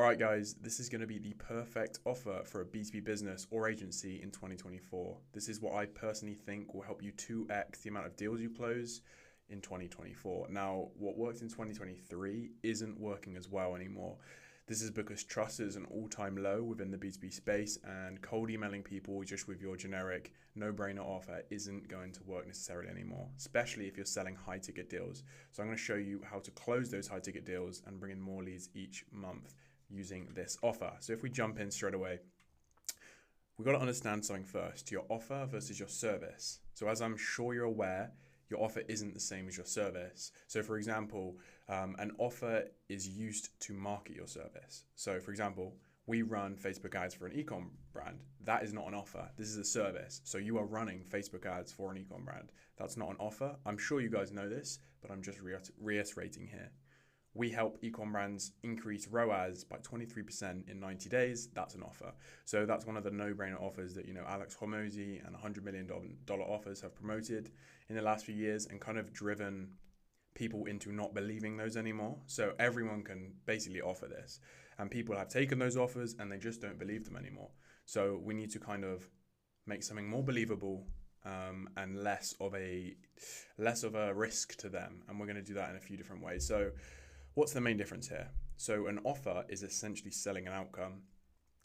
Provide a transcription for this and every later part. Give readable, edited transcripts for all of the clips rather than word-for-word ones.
All right, guys, this is going to be the perfect offer for a B2B business or agency in 2024. This is what I personally think will help you 2x the amount of deals you close in 2024. Now, what worked in 2023 isn't working as well anymore. This is because trust is an all-time low within the B2B space, and cold emailing people just with your generic no-brainer offer isn't going to work necessarily anymore, especially if you're selling high-ticket deals. So I'm going to show you how to close those high-ticket deals and bring in more leads each month using this offer. So if we jump in straight away, we've got to understand something first, your offer versus your service. So as I'm sure you're aware, your offer isn't the same as your service. So for example, an offer is used to market your service. So for example, we run Facebook ads for an e-com brand. That is not an offer. This is a service. So you are running Facebook ads for an e-com brand. That's not an offer. I'm sure you guys know this, but I'm just reiterating here. We help e-com brands increase ROAS by 23% in 90 days. That's an offer. So that's one of the no-brainer offers that, Alex Hormozi and $100 million offers have promoted in the last few years and kind of driven people into not believing those anymore. So everyone can basically offer this, and people have taken those offers and they just don't believe them anymore. So we need to kind of make something more believable and less of a risk to them. And we're going to do that in a few different ways. So what's the main difference here? So an offer is essentially selling an outcome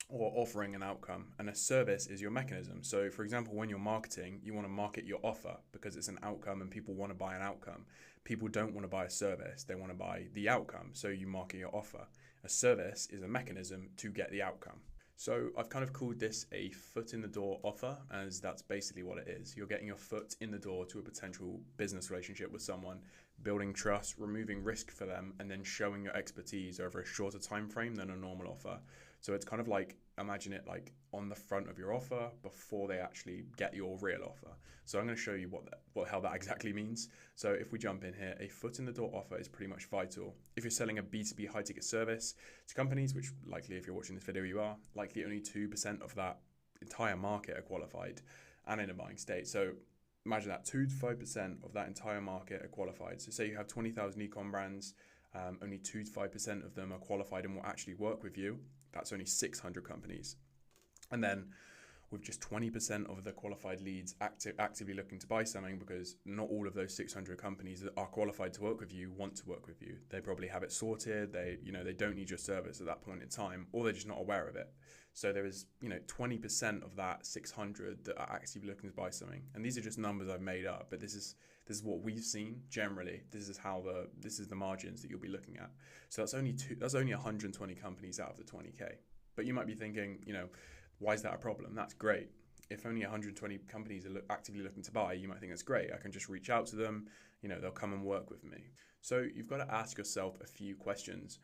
or offering an outcome, and a service is your mechanism. So for example, when you're marketing, you want to market your offer because it's an outcome and people want to buy an outcome. People don't want to buy a service, they want to buy the outcome. So you market your offer. A service is a mechanism to get the outcome. So I've kind of called this a foot in the door offer, as that's basically what it is. You're getting your foot in the door to a potential business relationship with someone, building trust, removing risk for them, and then showing your expertise over a shorter time frame than a normal offer. So it's kind of like, imagine it like on the front of your offer before they actually get your real offer. So I'm going to show you how that exactly means. So if we jump in here, a foot in the door offer is pretty much vital. If you're selling a B2B high ticket service to companies, which likely if you're watching this video you are, likely only 2% of that entire market are qualified and in a buying state. So imagine that 2 to 5% of that entire market are qualified. So say you have 20,000 e-com brands, only 2 to 5% of them are qualified and will actually work with you. That's only 600 companies. And then with just 20% of the qualified leads actively looking to buy something, because not all of those 600 companies that are qualified to work with you want to work with you. They probably have it sorted. They don't need your service at that point in time, or they're just not aware of it. So there is, 20% of that 600 that are actively looking to buy something. And these are just numbers I've made up, but this is what we've seen generally. This is the margins that you'll be looking at. So that's only 120 companies out of the 20K. But you might be thinking, why is that a problem? That's great. If only 120 companies are actively looking to buy, you might think that's great. I can just reach out to them, they'll come and work with me. So you've got to ask yourself a few questions.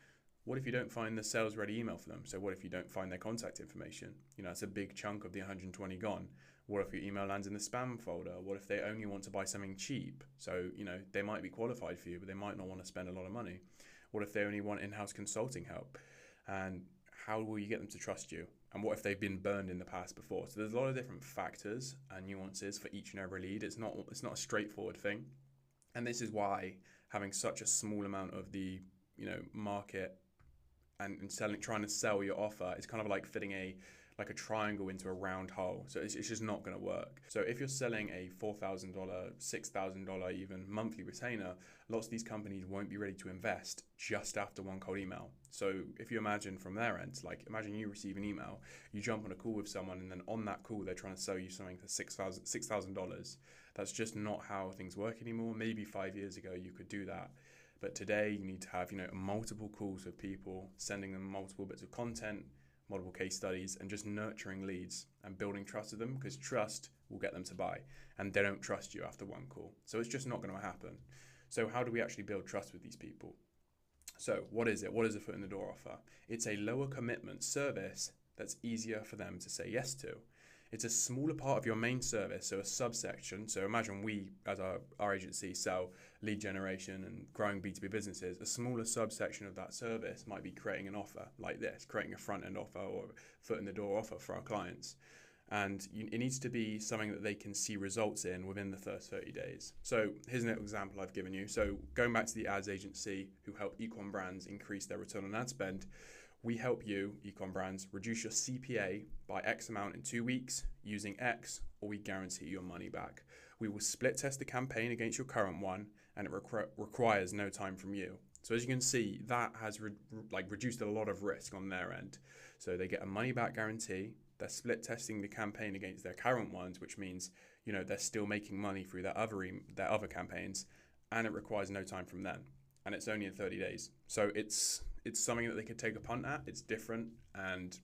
What if you don't find the sales ready email for them? So what if you don't find their contact information? That's a big chunk of the 120 gone. What if your email lands in the spam folder? What if they only want to buy something cheap? So, they might be qualified for you, but they might not want to spend a lot of money. What if they only want in-house consulting help? And how will you get them to trust you? And what if they've been burned in the past before? So there's a lot of different factors and nuances for each and every lead. It's not a straightforward thing. And this is why having such a small amount of the, market and trying to sell your offer is kind of like fitting a triangle into a round hole. So it's just not going to work. So if you're selling a $4,000, $6,000 even monthly retainer, lots of these companies won't be ready to invest just after one cold email. So if you imagine from their end, imagine you receive an email, you jump on a call with someone, and then on that call they're trying to sell you something for $6,000. That's just not how things work anymore. Maybe 5 years ago you could do that. But today you need to have, multiple calls with people, sending them multiple bits of content, multiple case studies, and just nurturing leads and building trust with them, because trust will get them to buy, and they don't trust you after one call. So it's just not going to happen. So how do we actually build trust with these people? So what is it? What is a foot in the door offer? It's a lower commitment service that's easier for them to say yes to. It's a smaller part of your main service, so a subsection. So imagine we, as our agency, sell lead generation and growing B2B businesses. A smaller subsection of that service might be creating an offer like this, creating a front-end offer or foot in the door offer for our clients. And it needs to be something that they can see results in within the first 30 days. So here's an example I've given you. So going back to the ads agency who help e-com brands increase their return on ad spend, We help you, ecom brands, reduce your CPA by X amount in 2 weeks using X, or we guarantee your money back. We will split test the campaign against your current one, and it requires no time from you. So as you can see, that has reduced a lot of risk on their end. So they get a money back guarantee. They're split testing the campaign against their current ones, which means they're still making money through their other campaigns, and it requires no time from them. And it's only in 30 days. So it's something that they could take a punt at. It's different, and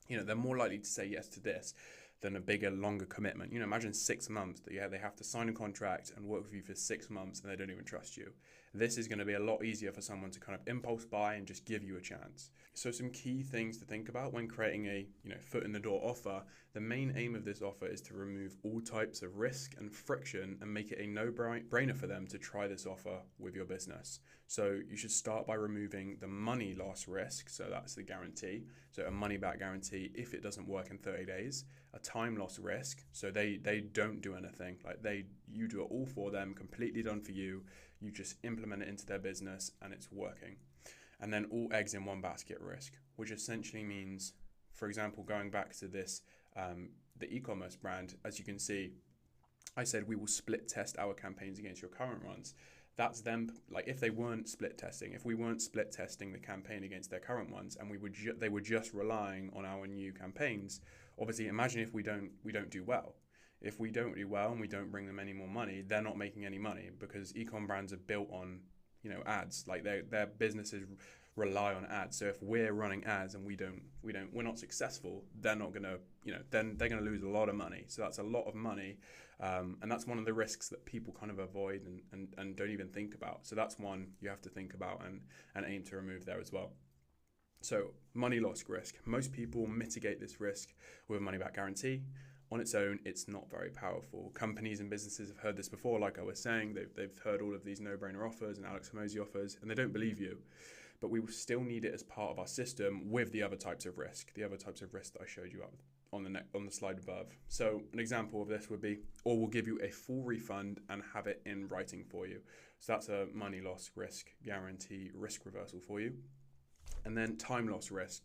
they're more likely to say yes to this than a bigger, longer commitment. Imagine 6 months that they have to sign a contract and work with you for 6 months and they don't even trust you. This is going to be a lot easier for someone to kind of impulse buy and just give you a chance. So some key things to think about when creating a foot in the door offer. The main aim of this offer is to remove all types of risk and friction and make it a no-brainer for them to try this offer with your business. So you should start by removing the money loss risk. So that's the guarantee. So a money back guarantee if it doesn't work in 30 days. A time loss risk. So they don't do anything. You do it all for them, completely done for you. You just implement it into their business and it's working. And then all eggs in one basket risk, which essentially means, for example, going back to this, the e-commerce brand, as you can see, I said we will split test our campaigns against your current ones. That's them. If we weren't split testing the campaign against their current ones, and they were just relying on our new campaigns. Obviously, imagine if we don't do well. If we don't do well and we don't bring them any more money, they're not making any money, because e-com brands are built on ads. Their businesses rely on ads. So if we're running ads and we're not successful, they're not gonna then they're gonna lose a lot of money. So that's a lot of money, and that's one of the risks that people kind of avoid and don't even think about. So that's one you have to think about and aim to remove there as well. So money loss risk. Most people mitigate this risk with a money back guarantee. On its own, it's not very powerful. Companies and businesses have heard this before, like I was saying. They've heard all of these no-brainer offers and Alex Hormozi offers, and they don't believe you. But we will still need it as part of our system with the other types of risk, that I showed you up on the slide above. So an example of this would be, or we'll give you a full refund and have it in writing for you. So that's a money loss risk guarantee risk reversal for you. And then time loss risk.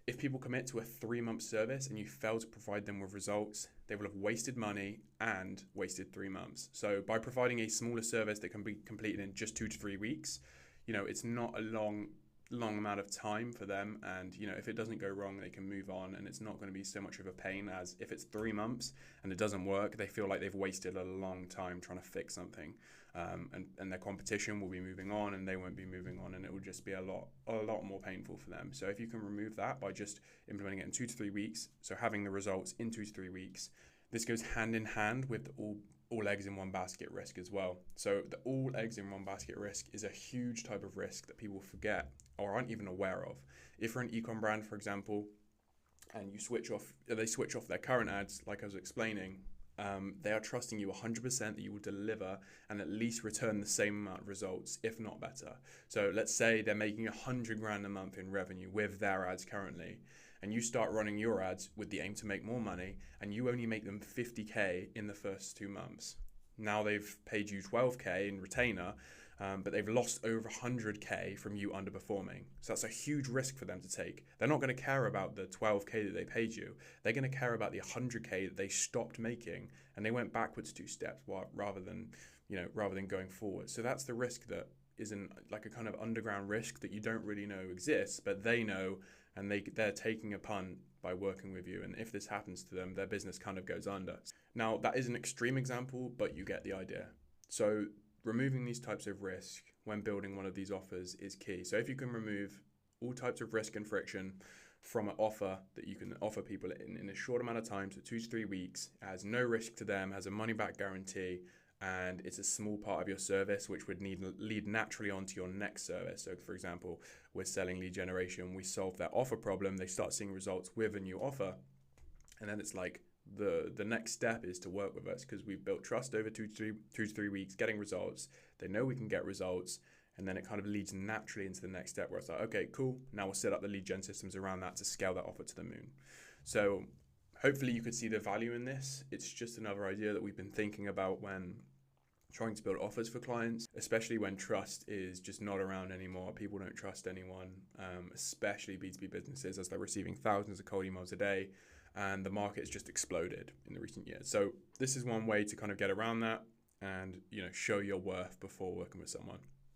If people commit to a 3-month service and you fail to provide them with results, they will have wasted money and wasted 3 months. So by providing a smaller service that can be completed in just 2 to 3 weeks, it's not a long amount of time for them. And, if it doesn't go wrong, they can move on, and it's not going to be so much of a pain as if it's 3 months and it doesn't work, they feel like they've wasted a long time trying to fix something. And their competition will be moving on and they won't be moving on, and it will just be a lot more painful for them. So if you can remove that by just implementing it in 2 to 3 weeks, so having the results in 2 to 3 weeks, this goes hand in hand with all eggs in one basket risk as well. So the all eggs in one basket risk is a huge type of risk that people forget or aren't even aware of. If you're an e-com brand, for example, and they switch off their current ads, like I was explaining, they are trusting you 100% that you will deliver and at least return the same amount of results, if not better. So let's say they're making 100 grand a month in revenue with their ads currently, and you start running your ads with the aim to make more money, and you only make them 50k in the first 2 months. Now they've paid you 12k in retainer, but they've lost over 100k from you underperforming. So that's a huge risk for them to take. They're not going to care about the 12k that they paid you. They're going to care about the 100k that they stopped making, and they went backwards 2 steps rather than going forward. So that's the risk that isn't like a kind of underground risk that you don't really know exists, but they know, and they're taking a punt by working with you. And if this happens to them, their business kind of goes under. Now, that is an extreme example, but you get the idea. So removing these types of risk when building one of these offers is key. So if you can remove all types of risk and friction from an offer that you can offer people in a short amount of time, so 2 to 3 weeks, has no risk to them, has a money back guarantee, and it's a small part of your service which would lead naturally onto your next service. So for example, we're selling lead generation, we solve that offer problem, they start seeing results with a new offer, and then it's like the next step is to work with us because we've built trust over 2 to 3 weeks, getting results. They know we can get results, and then it kind of leads naturally into the next step where it's like, okay, cool, now we'll set up the lead gen systems around that to scale that offer to the moon. So hopefully you could see the value in this. It's just another idea that we've been thinking about when trying to build offers for clients, especially when trust is just not around anymore. People don't trust anyone, especially B2B businesses, as they're receiving thousands of cold emails a day, and the market has just exploded in the recent years. So this is one way to kind of get around that and, show your worth before working with someone.